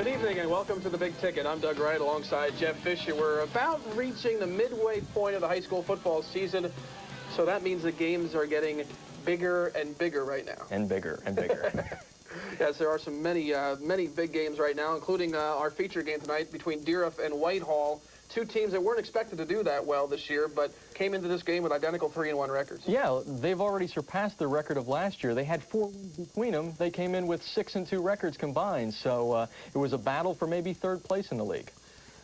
Good evening and welcome to The Big Ticket. I'm Doug Wright alongside Jeff Fisher. We're about reaching the midway point of the high school football season, so that means the games are getting bigger and bigger right now. And bigger and bigger. Yes, there are many big games right now, including our feature game tonight between Deerhoff and Whitehall. Two teams that weren't expected to do that well this year, but came into this game with identical 3-1 records. Yeah, they've already surpassed the record of last year. They had 4 wins between them. They came in with 6-2 records combined, so it was a battle for maybe 3rd place in the league.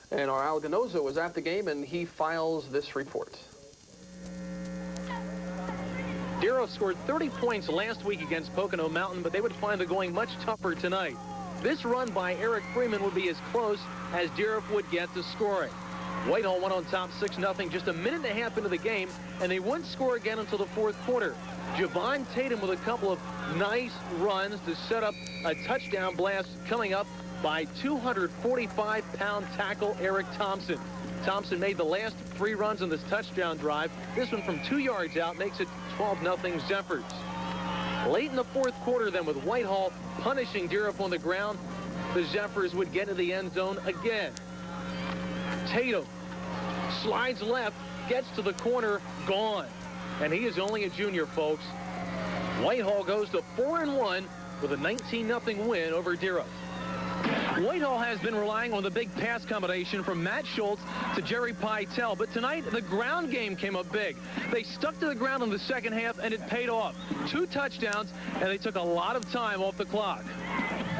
And our Al Ganoza was at the game, and he files this report. Deerhoff scored 30 points last week against Pocono Mountain, but they would find the going much tougher tonight. This run by Eric Freeman would be as close as Deerhoff would get to scoring. Whitehall went on top 6-0 just a minute and a half into the game, and they wouldn't score again until the 4th quarter. Javon Tatum with a couple of nice runs to set up a touchdown blast coming up by 245-pound tackle Eric Thompson. Thompson made the last 3 runs on this touchdown drive. This one from 2 yards out makes it 12-0 Zephyrs. Late in the 4th quarter then, with Whitehall punishing Deerhoff on the ground, the Zephyrs would get into the end zone again. Tatum slides left, gets to the corner, gone. And he is only a junior, folks. Whitehall goes to 4-1 with a 19-0 win over Deerhoff. Whitehall has been relying on the big pass combination from Matt Schultz to Jerry Pytel, but tonight the ground game came up big. They stuck to the ground in the second half, and it paid off. 2 touchdowns, and they took a lot of time off the clock.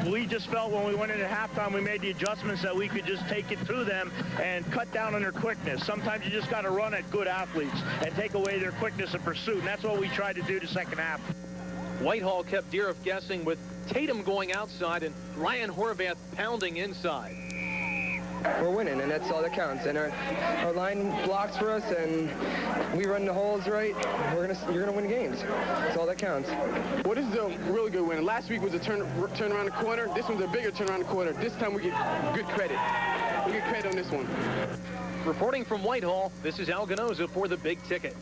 We just felt when we went into halftime, we made the adjustments that we could just take it through them and cut down on their quickness. Sometimes you just got to run at good athletes and take away their quickness of pursuit, and that's what we tried to do the second half. Whitehall kept Deerhoff guessing with Tatum going outside and Ryan Horvath pounding inside. We're winning, and that's all that counts. And our line blocks for us, and we run the holes right. You're gonna win games. That's all that counts. Well, this is a really good win. Last week was a turn around the corner. This one's a bigger turn around the corner. This time we get good credit. We get credit on this one. Reporting from Whitehall, this is Al Ganoza for The Big Ticket.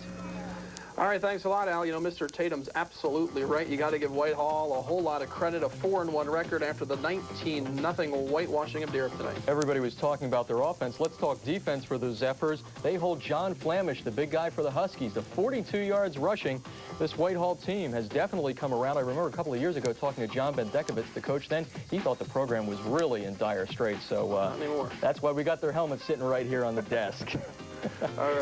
All right, thanks a lot, Al. You know, Mr. Tatum's absolutely right. You got to give Whitehall a whole lot of credit. A 4-1 record after the 19-0 whitewashing of Deerhoff tonight. Everybody was talking about their offense. Let's talk defense for the Zephyrs. They hold John Flamish, the big guy for the Huskies, to 42 yards rushing. This Whitehall team has definitely come around. I remember a couple of years ago talking to John Bendekovich, the coach then. He thought the program was really in dire straits. So that's why we got their helmets sitting right here on the desk.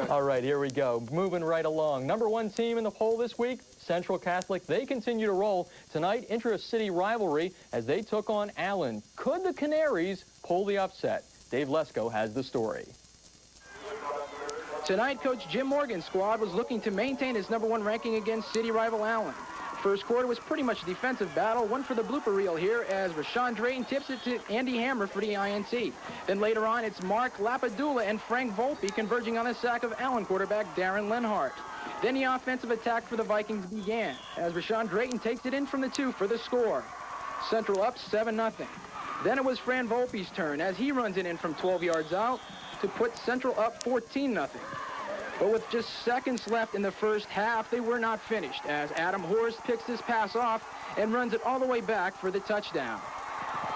All right, here we go. Moving right along. #1 team in the poll this week, Central Catholic. They continue to roll. Tonight, intra-city rivalry as they took on Allen. Could the Canaries pull the upset? Dave Lesko has the story. Tonight, Coach Jim Morgan's squad was looking to maintain his #1 ranking against city rival Allen. First quarter was pretty much a defensive battle, one for the blooper reel here as Rashawn Drayton tips it to Andy Hammer for the INT. Then later on, it's Mark Lapadula and Frank Volpe converging on the sack of Allen quarterback Darren Lenhart. Then the offensive attack for the Vikings began as Rashawn Drayton takes it in from the 2 for the score. Central up 7-0. Then it was Fran Volpe's turn as he runs it in from 12 yards out to put Central up 14-0. But with just seconds left in the first half, they were not finished as Adam Horst picks this pass off and runs it all the way back for the touchdown.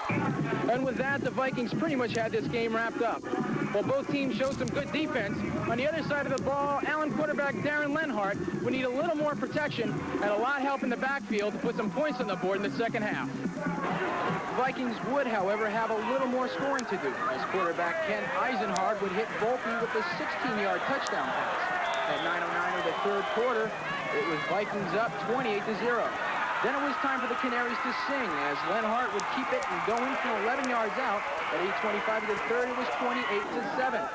And with that, the Vikings pretty much had this game wrapped up. While both teams showed some good defense, on the other side of the ball, Allen quarterback Darren Lenhart would need a little more protection and a lot of help in the backfield to put some points on the board in the second half. Vikings would, however, have a little more scoring to do as quarterback Ken Eisenhard would hit Volpe with a 16-yard touchdown pass. At 9:09 of the 3rd quarter, it was Vikings up 28-0. Then it was time for the Canaries to sing as Lenhart would keep it and go in from 11 yards out. At 8:25 of the 3rd, it was 28-7.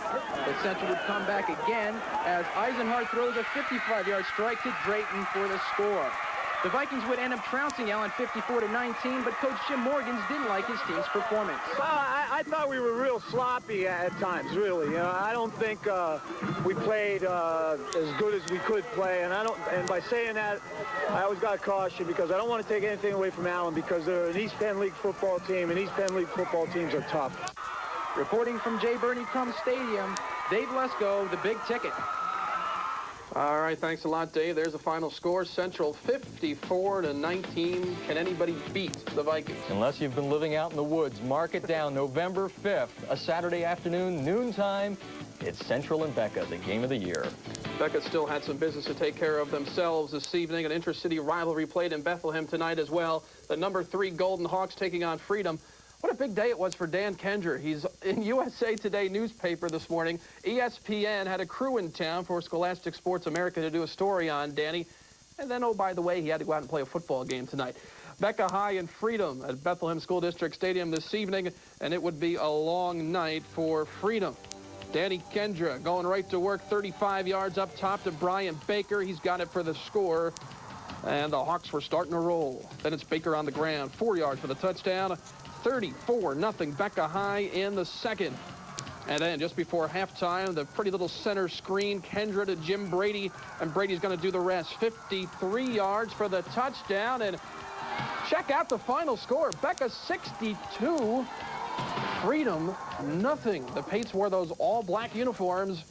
But Central would come back again as Eisenhard throws a 55-yard strike to Drayton for the score. The Vikings would end up trouncing Allen 54-19, but Coach Jim Morgans didn't like his team's performance. I thought we were real sloppy at times, really. You know, I don't think we played as good as we could play, and by saying that, I always got to caution because I don't want to take anything away from Allen because they're an East Penn League football team, and East Penn League football teams are tough. Reporting from J. Bernie Crum Stadium, Dave Lesko, The Big Ticket. All right, thanks a lot, Dave. There's the final score. Central 54-19. Can anybody beat the Vikings? Unless you've been living out in the woods, mark it down. November 5th, a Saturday afternoon, noontime. It's Central and Becca, the game of the year. Becca still had some business to take care of themselves this evening. An intra-city rivalry played in Bethlehem tonight as well. The number 3 Golden Hawks taking on Freedom. What a big day it was for Dan Kendra. He's in USA Today newspaper this morning. ESPN had a crew in town for Scholastic Sports America to do a story on Danny. And then, oh, by the way, he had to go out and play a football game tonight. Becca High and Freedom at Bethlehem School District Stadium this evening, and it would be a long night for Freedom. Danny Kendra going right to work, 35 yards up top to Brian Baker. He's got it for the score, and the Hawks were starting to roll. Then it's Baker on the ground, 4 yards for the touchdown. 34-0 Becca High in the second. And then just before halftime, the pretty little center screen, Kendra to Jim Brady, and Brady's going to do the rest. 53 yards for the touchdown, and check out the final score. Becca 62, Freedom nothing. The Pates wore those all-black uniforms,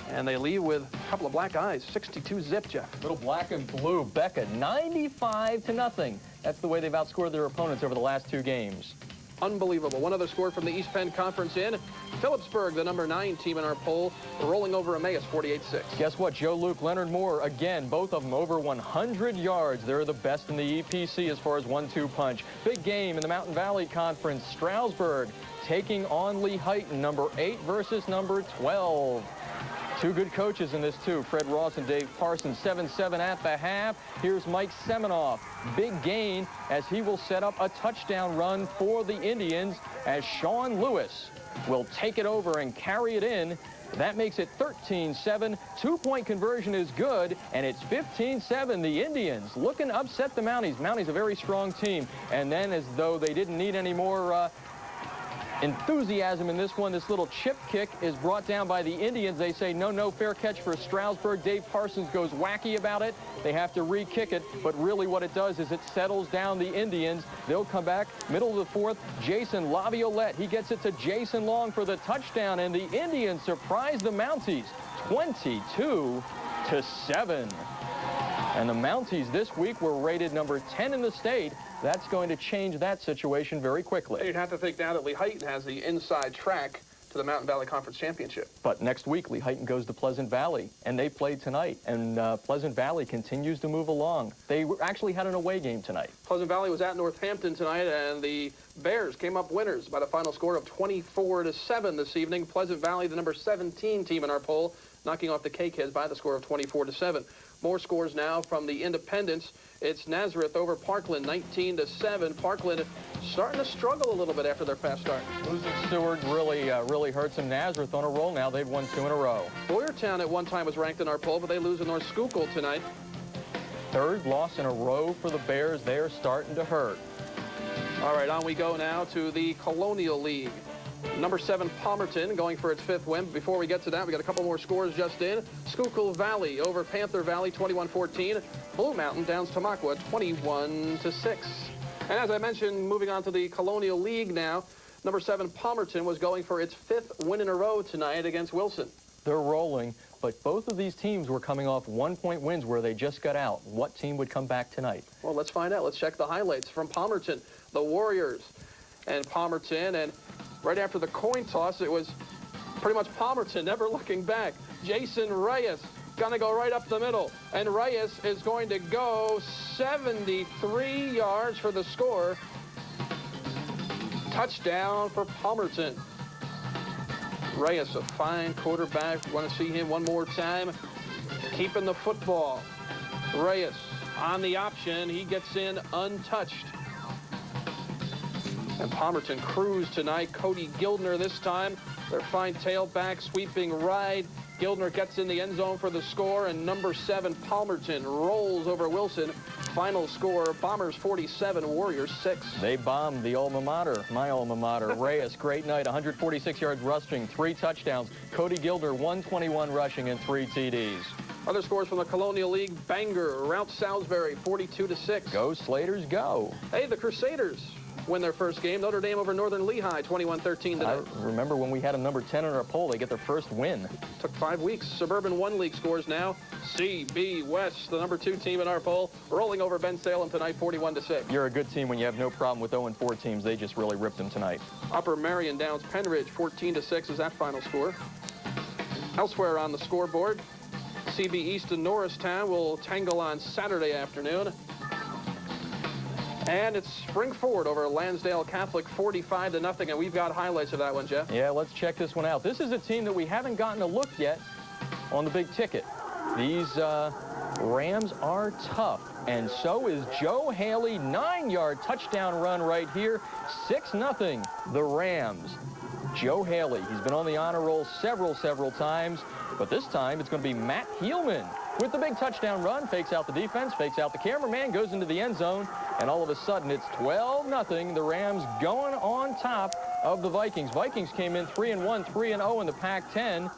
and they leave with a couple of black eyes. 62 zip, Jeff. Little black and blue. Becca 95-0. That's the way they've outscored their opponents over the last 2 games. Unbelievable. One other score from the East Penn Conference in. Phillipsburg, the number 9 team in our poll, rolling over Emmaus 48-6. Guess what? Joe Luke, Leonard Moore, again, both of them over 100 yards. They're the best in the EPC as far as 1-2 punch. Big game in the Mountain Valley Conference. Stroudsburg taking on Lehigh, number 8 versus number 12. 2 good coaches in this, too. Fred Ross and Dave Parsons, 7-7 at the half. Here's Mike Seminoff. Big gain as he will set up a touchdown run for the Indians as Sean Lewis will take it over and carry it in. That makes it 13-7. 2-point conversion is good, and it's 15-7. The Indians looking to upset the Mounties. Mounties a very strong team. And then, as though they didn't need any more enthusiasm in this one, this little chip kick is brought down by the Indians. They say no fair catch for Stroudsburg. Dave Parsons goes wacky about it. They have to re-kick it, but really what it does is it settles down the Indians. They'll come back middle of the 4th. Jason Laviolette, he gets it to Jason Long for the touchdown, and the Indians surprise the Mounties 22-7. And the Mounties this week were rated number 10 in the state. That's going to change that situation very quickly. You'd have to think now that Lehigh has the inside track to the Mountain Valley Conference Championship. But next week, Lehigh goes to Pleasant Valley, and they played tonight. And Pleasant Valley continues to move along. They actually had an away game tonight. Pleasant Valley was at Northampton tonight, and the Bears came up winners by the final score of 24-7 this evening. Pleasant Valley, the number 17 team in our poll, knocking off the Cakeheads by the score of 24-7. More scores now from the Independents. It's Nazareth over Parkland, 19-7. Parkland starting to struggle a little bit after their fast start. Losing Stewart really hurts them. Nazareth on a roll now. They've won 2 in a row. Boyertown at one time was ranked in our poll, but they lose to North Schuylkill tonight. 3rd loss in a row for the Bears. They're starting to hurt. All right, on we go now to the Colonial League. Number 7, Palmerton, going for its 5th win. Before we get to that, we got a couple more scores just in. Schuylkill Valley over Panther Valley, 21-14. Blue Mountain downs Tamaqua, 21-6. And as I mentioned, moving on to the Colonial League now, number 7, Palmerton was going for its 5th win in a row tonight against Wilson. They're rolling, but both of these teams were coming off 1-point wins where they just got out. What team would come back tonight? Well, let's find out. Let's check the highlights from Palmerton. The Warriors and Palmerton, and right after the coin toss, it was pretty much Palmerton, never looking back. Jason Reyes going to go right up the middle, and Reyes is going to go 73 yards for the score. Touchdown for Palmerton. Reyes, a fine quarterback. Want to see him one more time. Keeping the football. Reyes on the option. He gets in untouched. And Palmerton cruised tonight. Cody Gildner this time. Their fine tailback sweeping ride. Gildner gets in the end zone for the score, and number 7, Palmerton, rolls over Wilson. Final score, Bombers 47, Warriors 6. They bombed the alma mater, my alma mater. Reyes, great night, 146 yards rushing, 3 touchdowns. Cody Gildner, 121 rushing and 3 TDs. Other scores from the Colonial League, Bangor, routs Salisbury, 42-6. Go Slaters, go. Hey, the Crusaders win their first game. Notre Dame over Northern Lehigh, 21-13 today. I remember when we had a number 10 on our poll, they get their first win. Took 5 weeks. Suburban 1 League scores now. CB West, the number 2 team in our poll, rolling over Ben Salem tonight, 41-6. You're a good team when you have no problem with 0-4 teams. They just really ripped them tonight. Upper Marion Downs Penridge, 14-6 is that final score. Elsewhere on the scoreboard, CB East and Norristown will tangle on Saturday afternoon. And it's Springford over Lansdale Catholic, 45-0, and we've got highlights of that one, Jeff. Yeah, let's check this one out. This is a team that we haven't gotten a look yet on the big ticket. These Rams are tough, and so is Joe Haley, 9-yard touchdown run right here, 6-0, the Rams. Joe Haley, he's been on the honor roll several times, but this time it's going to be Matt Heelman with the big touchdown run, fakes out the defense, fakes out the cameraman, goes into the end zone, and all of a sudden it's 12-0. The Rams going on top of the Vikings. Vikings came in 3-1, 3-0 in the Pac-10.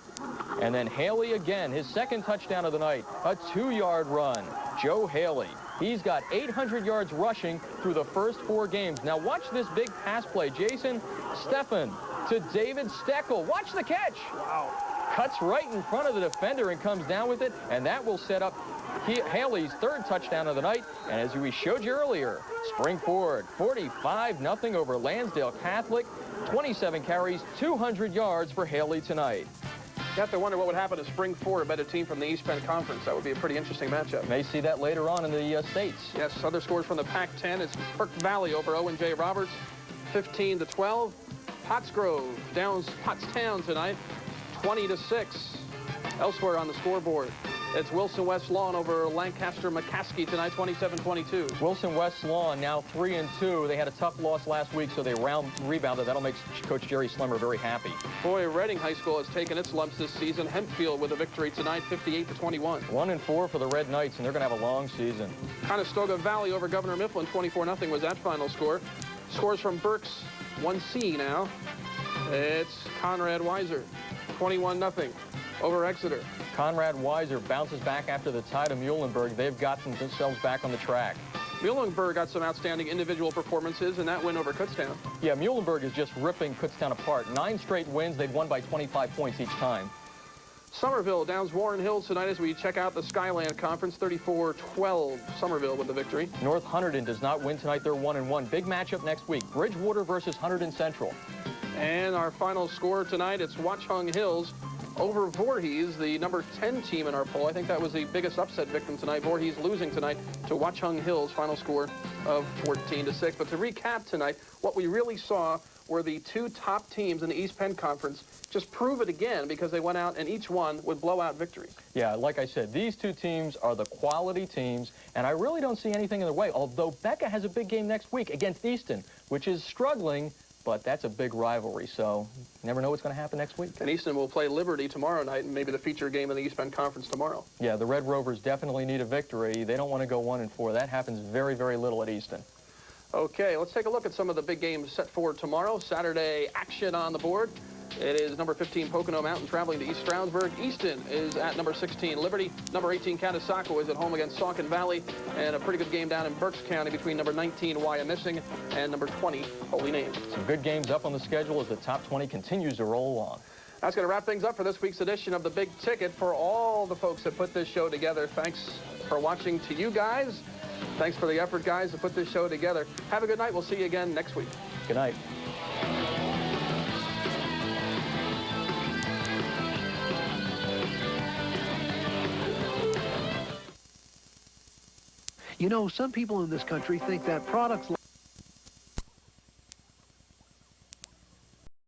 And then Haley again, his second touchdown of the night, a 2-yard run. Joe Haley, he's got 800 yards rushing through the first 4 games. Now watch this big pass play. Jason Steffen to David Steckel. Watch the catch. Wow. Cuts right in front of the defender and comes down with it, and that will set up Haley's 3rd touchdown of the night. And as we showed you earlier, Springford 45-0 over Lansdale Catholic. 27 carries, 200 yards for Haley tonight. You have to wonder what would happen if Springford met a team from the East Penn Conference. That would be a pretty interesting matchup. May see that later on in the States. Yes, other scores from the Pac-10 is Perk Valley over Owen J. Roberts, 15-12. Pottsgrove downs Pottstown tonight, 20-6. Elsewhere on the scoreboard, it's Wilson West Lawn over Lancaster McCaskey tonight, 27-22. Wilson West Lawn now 3-2. They had a tough loss last week, so they rebounded. That'll make Coach Jerry Slemmer very happy. Boy, Reading High School has taken its lumps this season. Hempfield with a victory tonight, 58-21. 1-4 for the Red Knights, and they're going to have a long season. Conestoga Valley over Governor Mifflin, 24-0 was that final score. Scores from Berks 1C now. It's Conrad Weiser, 21-0 over Exeter. Conrad Weiser bounces back after the tie to Muhlenberg. They've gotten themselves back on the track. Muhlenberg got some outstanding individual performances in that win over Kutztown. Yeah, Muhlenberg is just ripping Kutztown apart. 9 straight wins. They've won by 25 points each time. Somerville downs Warren Hills tonight as we check out the Skyland Conference, 34-12. Somerville with the victory. North Hunterdon does not win tonight. They're 1-1. Big matchup next week. Bridgewater versus Hunterdon Central. And our final score tonight, it's Watchung Hills over Voorhees, the number 10 team in our poll. I think that was the biggest upset victim tonight. Voorhees losing tonight to Watchung Hills, final score of 14-6. But to recap tonight, what we really saw were the 2 top teams in the East Penn Conference just prove it again because they went out and each one with blowout victories. Yeah, like I said, these 2 teams are the quality teams, and I really don't see anything in their way, although Becca has a big game next week against Easton, which is struggling, but that's a big rivalry, so you never know what's going to happen next week. And Easton will play Liberty tomorrow night, and maybe the feature game in the East Penn Conference tomorrow. Yeah, the Red Rovers definitely need a victory. They don't want to go 1-4. That happens very, very little at Easton. Okay, let's take a look at some of the big games set for tomorrow. Saturday action on the board. It is number 15 Pocono Mountain traveling to East Stroudsburg. Easton is at number 16 Liberty. Number 18 Catasauqua is at home against Saucon Valley. And a pretty good game down in Berks County between number 19 Wyomissing and number 20 Holy Name. Some good games up on the schedule as the top 20 continues to roll along. That's going to wrap things up for this week's edition of The Big Ticket. For all the folks that put this show together, thanks for watching to you guys. Thanks for the effort, guys, to put this show together. Have a good night. We'll see you again next week. Good night. You know, some people in this country think that products like